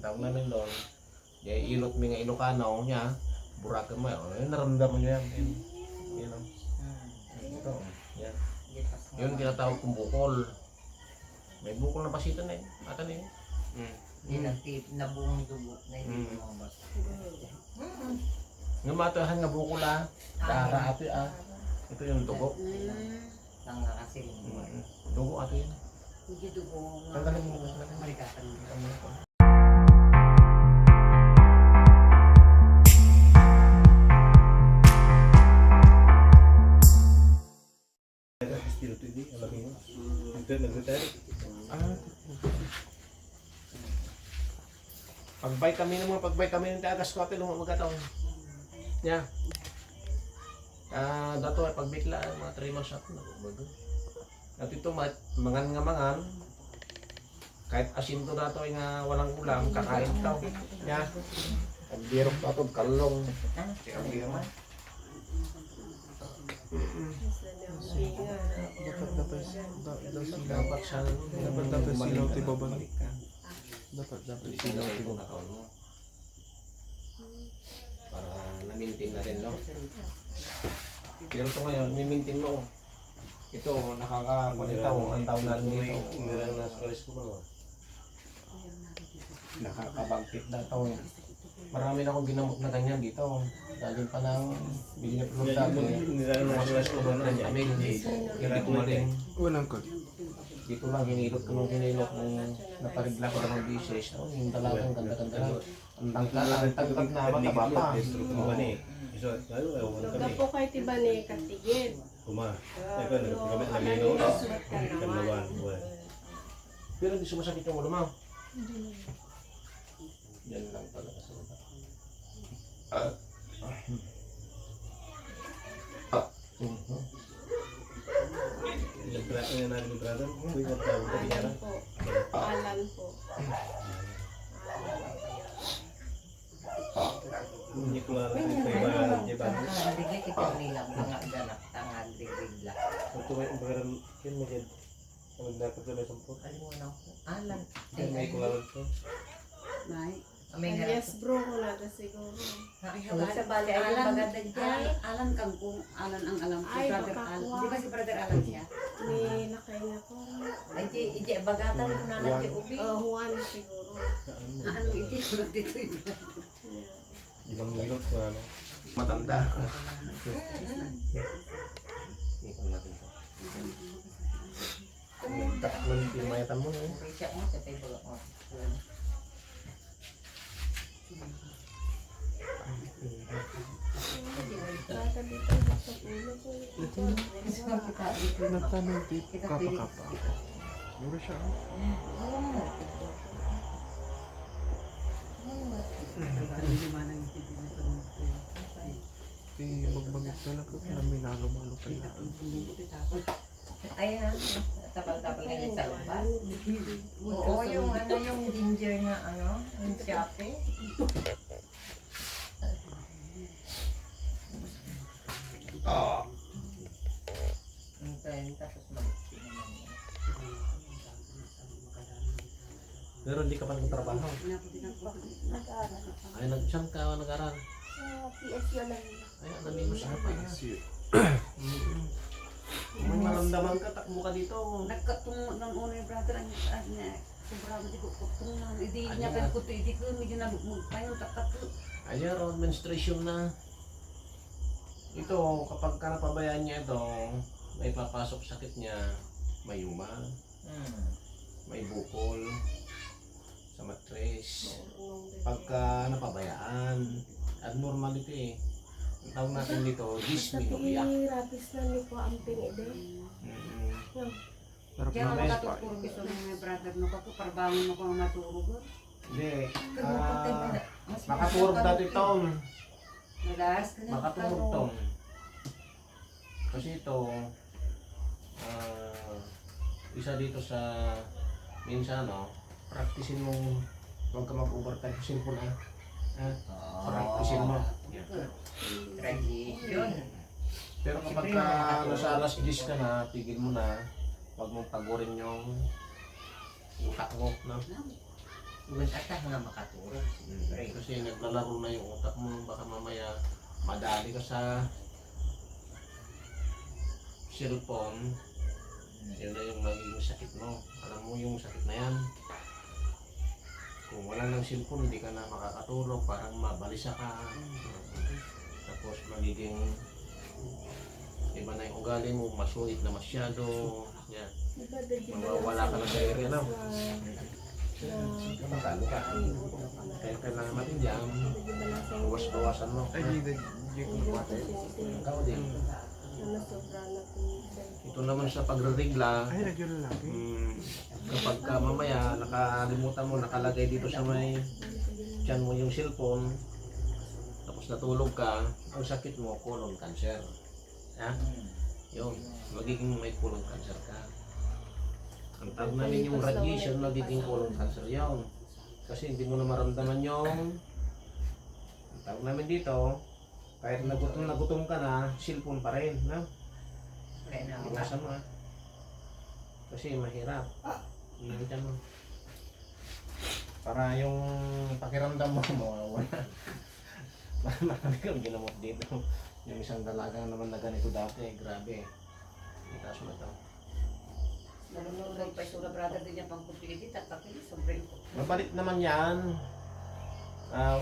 tawag namin doon. Ilot mi nga Ilocano niya, Burakan mo, naramdaman niya yan. Yan o. Ito, yan. Yun tinatawag kong bukol. May bukol na basitan na eh. Ata na yun. Nabuong dugo na hindi lumabas. Nga matahan nga bukol Dara ato ito yung dugo. Nangakasil. Dugo ato yun. Hindi dugo. Tanggalin mo. Marikatan mo. Espiritu ini alami itu nagretire. Pagbay kami ng mga pagbay kami ng tagas ko ato lumang magkataon. Nya. Dato ay pagbitla mga 3 months ako nagbago. At ito mangan nga mangan kahit asin to dato ay nga walang ulam kakain taw. Nya. Pagbirok to ato kalong. Ang birok. Dapat siya dapat silaw ti baba. Dapat silaw ti baba mo. Para na-maintain na rin, no? Pero ito ngayon, may-maintain mo. Ito, nakakakunitaw ang taon natin dito. Nakakabagpit na ito. Marami na akong ginamot na ganyan dito. Dahil pa ng bigyan na product dito na rin. Walang ko. Dito lang, hinilot ko nung hinilot nung naparigla ko lang ng B6. Yung dalagang ganda-ganda lang. Ang tangkad na mataba pa. Lugar po kayo tiba ni Katigid. Pero hindi sumasakit yung ulo mo. Yan lang talaga sa ulo. Alan po. Alan po. Hindi ko lang kailangan di ba? Tangan kita nilang mga ganak tangan bigla. Ito may umparan kin mo jud. Ang dapat sa sampot. Ano Alan. May kulalon ko. Nay. Amay Yes bro ko na siguro. Sa bali ay maganda diyan. Alan kang kung Alan ang alam ko, Ay, brother baka Alan. kuha. Di ba si brother Alan siya? May nakay na ko. Ay ije bagatan ko na lang ti ubi. Juan siguro. Ano iti sulat dito yun. Ibang milot ko ano. Matanda. Ikon natin ito. Tatlong pimayatan mo. Siya mo sa tayo mo. Baka dito sa ulo ko. Natanong ti kapa-kapa. Mura siya. Ti magbangit na lang ko na may nalo-malo kayo. Ayan, tapal-tapal na sa lumbat. Oo, yung ano, yung ginger na ano, yung chape. Tapos Pero hindi ka pa nagtrabaho. Nag-aaral. Ay, saan ka nag-aral? Sa PSU lang. Ay, namin mo siya pa. May maramdaman ka, takbo ka dito. Nagkatungo ng una yung brother ang sobrang di ko kutungo na. Hindi niya kan ko hindi ko medyo nagpayon takat ko. Ayan, ron, menstruation na. Ito, kapag ka napabayaan niya ito, may papasok sakit niya, may yuma, may bukol, sa matres. Pagka napabayaan, abnormal ito eh. Ang tawag natin dito, dysmenorrhea. Rapis na ni ko ang pingide. Pero Kaya ako mamaya makatuturo gusto ng mga brother no ko parbangon mo ko matulog. Hindi. Makaturog dati ito. Madalas ka na. Makaturog ito. Kasi ito, isa dito sa minsan, practicein mong huwag ka mag-overtime. Simple practicein mo. tradition. Pero kapag ka nasa alas 10 ka na, tigil mo na. Huwag mong pagurin yung utak mo. No? Uwan ata nga makaturo. Siyempre. Kasi naglalaro na yung utak mo, baka mamaya madali ka sa cellphone, yun na yung magiging sakit mo. Alam mo yung sakit na yan. Kung wala ng cellphone, hindi ka na makakatulog, parang mabalisa ka. Tapos magiging iba na yung ugali mo, masulit na masyado. Yan. Diba, daddy ba Mawawala ka na sa area na. na Matalo ka. Kaya kailangan natin yan. daddy ba nasa Bawas-bawasan mo. Ay, di Jake na po ate. Ikaw din. na sobra na pinsan. Ito naman sa pagre-regla. Ay, naglalaki. Kapag ka mamaya nakalimutan mo, nakalagay dito sa may tiyan mo yung cellphone, tapos natulog ka, ang sakit mo, colon cancer. Ha? Yun, magiging may colon cancer ka. Ang tawag namin yung radiation, magiging colon cancer yun. Kasi hindi mo na maramdaman yung, ang tawag namin dito, kahit nagutom ka na, cellphone pa rin. No? Kaya na ako. Iwasan mo ha. Kasi mahirap. Iwasan mo. Para yung pakiramdam mo mawawala. Marami kang ginamot dito. Yung isang dalaga naman na ganito dati, grabe. Itaas mo na ito. Nalunod pa isura brother din niya pang kupili tatakil sobrang ko. Mabalik naman yan.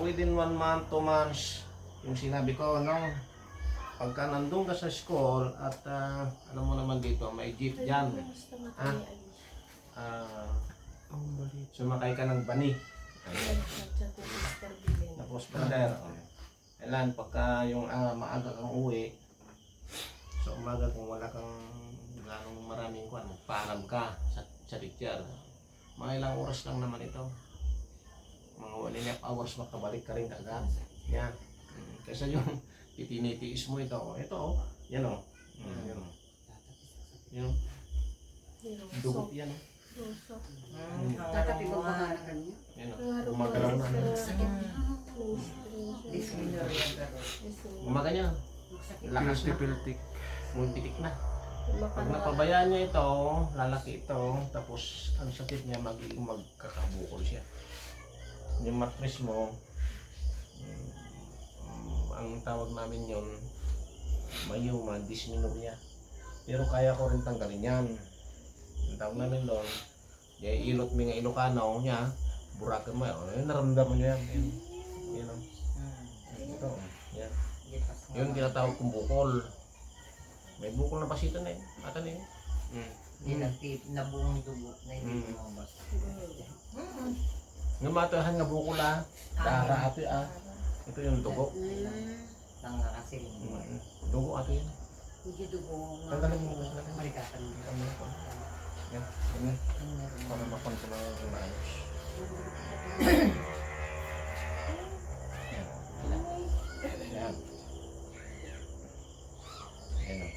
Within 1 month, 2 months, yung sinabi ko, no? Pagka nandun ka sa school at alam mo naman dito, may jeep dyan. Kamusta nga tayo, Ali? Ang balit. Sumakay ka ng bani. Nag-chat ni Mr. Bilin. Tapos brother, kailan pagka yung maaga kang uwi, sa umaga kung wala kang ganong maraming kwan, magpaalam ka sa teacher. Mga ilang oras lang naman ito. Mga 1.5 hours makabalik ka rin agad. Yan. Kaysa yung titinitiis mo ito. Ito, yan o. Yan o. Yan o. Dugo yan o. Roso. Tatapil ko pa nga na kanya. Yan o. Nangarap ko Gumagalaw na. sa menstruation. Disminor yan pero. Gumaganya. Lakas na. Piltik. Multitik na. Pag Makana. napabayaan niya ito, lalaki ito, tapos ang sakit niya magiging magkakabukol siya. Yung mattress mo, ang tawag namin yun, mayuma, dysmenorrhea. Pero kaya ko rin tanggalin yan. Ang tawag namin doon, ilot mo nga Ilocano niya, burakan mo, naramdaman niya yan. Yan o. Ito, yan. Yun tinatawag kong bukol. May bukol na pasito na yun. Ata na yun. Hindi nabuong dugo na hindi lumabas. Nga matahan nga bukol Dara ato Ito yung dugo. Nangakasil. Dugo ato yun. Hindi dugo nga. Tanggalin mo. Tanggalin mo. Marikatan mo. Tanggalin mo. Yan. Yan. Para makontrol na yung maayos. Yan. Yan. Yan o.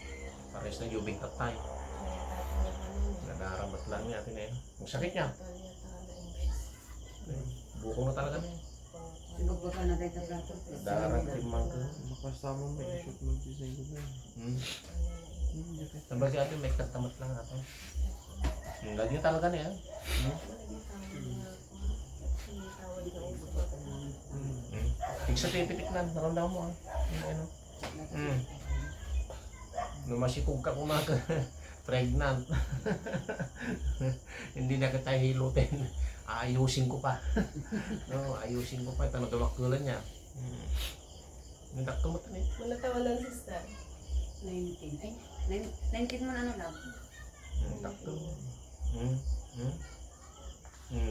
Pares na yubing tatay. Nagarabat lang niya atin na yun. Ang sakit niya. Bukong na talaga na yun. Sibog ba ka na dahil na brother? Darang timang ka. Makasama mo i-shoot mo design ko ba? Sabagay atin may katamat lang ato. Ang lagi talaga na yan. Tig sa tipitik na, naramdaman mo ano. Lumasipog ka kumaga. Pregnant. Hindi na kita hilutin. Ayusin ko pa. No, ayusin ko pa. Ito natulak-tulan niya. Nagtakto mo ito eh. Manatawanan sister. 19. Ay, 19 man ano lang. Takto.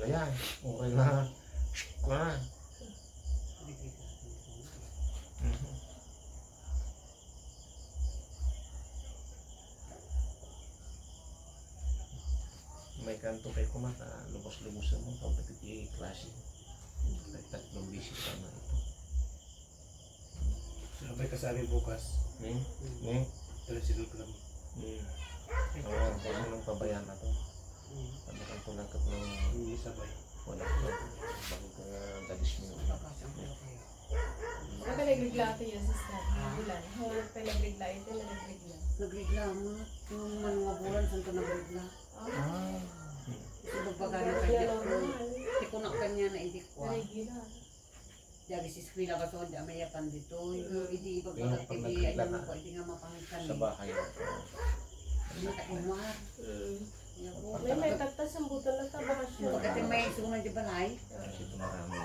Ayan. Okay na. Ko na. May kanto kay kumata. Lubos-lubosan mo. Pagdating yung klase. May tatlong visit pa na ito. Sabay ka sa amin bukas. Pero sinul ko lang. Oo, huwag mo nang pabayaan na ito. Ano kang tulangkat ng Hindi sabay. wala ko. Bago ka dadis mo. Baka nagregla ito yung sister. Bulan. Hangat pa nagregla ito, nagregla. Nagreklamo. Yung mga bulan, saan ka nagregla? Ah. Sibog ba ka na kay Jeff? ko na kanya na hindi ko. Regular. Jadi si eskwela ka to, di amayapan dito. Hindi Yung pagkakatibi, pag ano nagkita ko, hindi nga mapangitan. Sa bahay. Hindi na kumar. May may tatas ang buto na sa bakasyon. Pagkatang may sunod di balay, Kasi ito marami.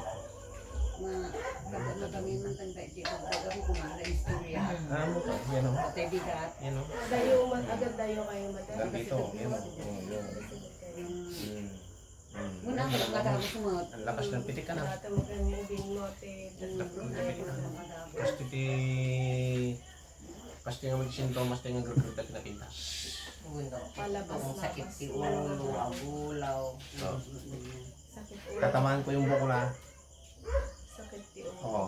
na kami man tanda di pagkagabi kumanda istorya. Ano to? Yan o. Patay bigat. Yan o. Dayo agad dayo kayo madam. Nandito. Yan o. Yung muna ako lang kadabo sumot. Ang lakas ng pitik ka na. Dati mo kayo moving note. Pasti ti... Pasti nga mag-sintomas tayo nga grugruta kinapintas. Palabas Ang sakit labas. si ulo, agulaw. Sakit ulo. Tatamaan ko yung buko na. Sakit ti ulo. Oo.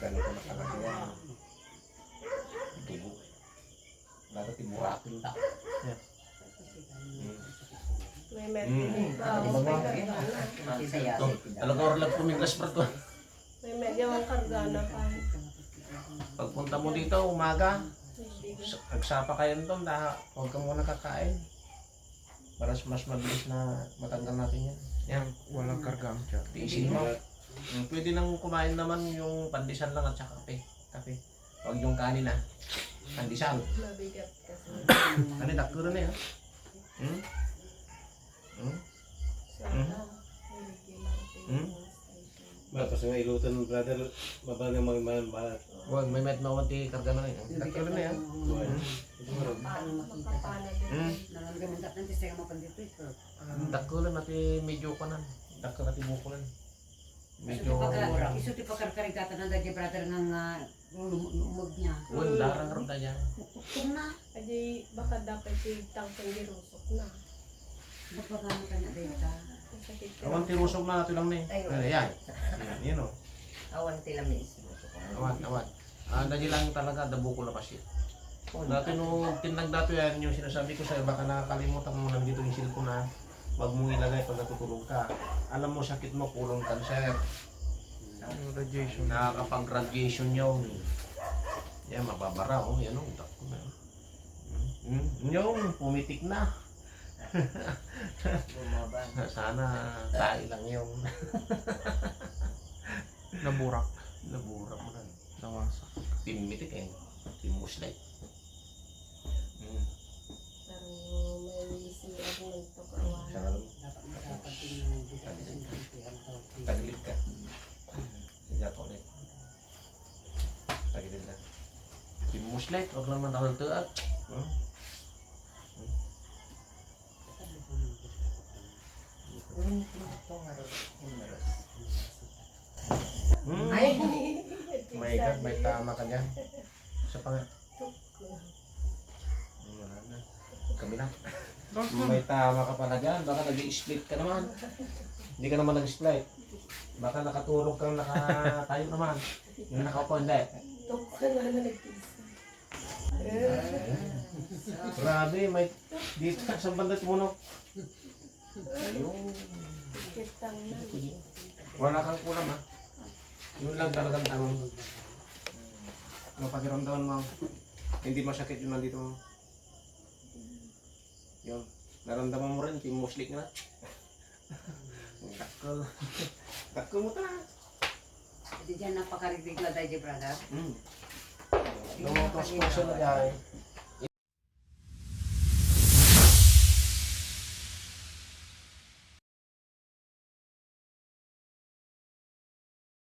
Ganun ko nakalaki yan. Dugo. Dapat iburakin ta. May medyo Talaga orlag pumiglas pa to. may medyo ang kargana pa. Pagpunta mo dito, umaga, nagsapa kayo nito, huwag ka muna kakain. Para mas mabilis na matanggal natin yan. Yan, Walang karga ang tiyan. tiisin mo. Pwede nang kumain naman yung pandisan lang at saka kape. Huwag yung kanin ha. Pandisan. Mabigat kasi. Ano, dakuro na yan. Hmm? Hmm? Sana. Regular Hmm? Tapos nga ilutan ng brother, mabal nga mga balat. Huwag, may met mawanti karga na yan. Dakuro na yan. makapana din. Hmm? Nanganggaman ka nanti saya mapandito ito. Dakuro natin medyo ka na. Dakuro natin buko na. Medyo... Iso ti pagkarkarigatan ng dadya brother nga lumog niya. Huwag, darang rin na yan. Kung na, Adi baka dapat tigtang kang girusok na. ba't magkano ka na data? Sakit Awan tirusog na natin lang na eh. Ayan. Yan o. Awan tilamis. Awan. Dahil lang talaga, dabo ko na kasi. Dati nung tinag dato yan, yung sinasabi ko sa'yo, baka nakakalimutan mo nandito yung cellphone na wag mong ilagay pag natutulog ka. Alam mo, sakit mo, kulong cancer. Yung radiation. Nakakapag-radiation yun. Yan, mababara o. Yan o, utak ko na. Yung, pumitik na. Bumaban. Sana tayo lang yun. Naburak. Nabura mo na. Nawasak. Timitik eh. Timuslit. Parang may siyag ng tukawan. Sarap. Dapat tingnan mo dito. Tagilid ka. Sigat ulit. Tagilid na. Timuslit. Huwag lang matahal-taat. Ay, My God, may tama ka dyan. Isa pa nga. Wala na. Kabila. May tama ka pala dyan. Baka nag-i-split ka naman. Hindi ka naman nag-split. Baka nakatulog kang nakatayo naman. Yung nakaupo, hindi. Tukan na nagtisa. Grabe, may dito sa banda tumunog. Ayun. Kitang na. Wala kang kulam ha. Yun lang talagang tanong. Ano pakiramdaman mo? Hindi masakit yun nandito mo. Yun. Naramdaman mo rin, timuslik na. Takol. Takol mo ta. Hindi dyan napakariglig na dadya brother. Lumotos po siya na dyan.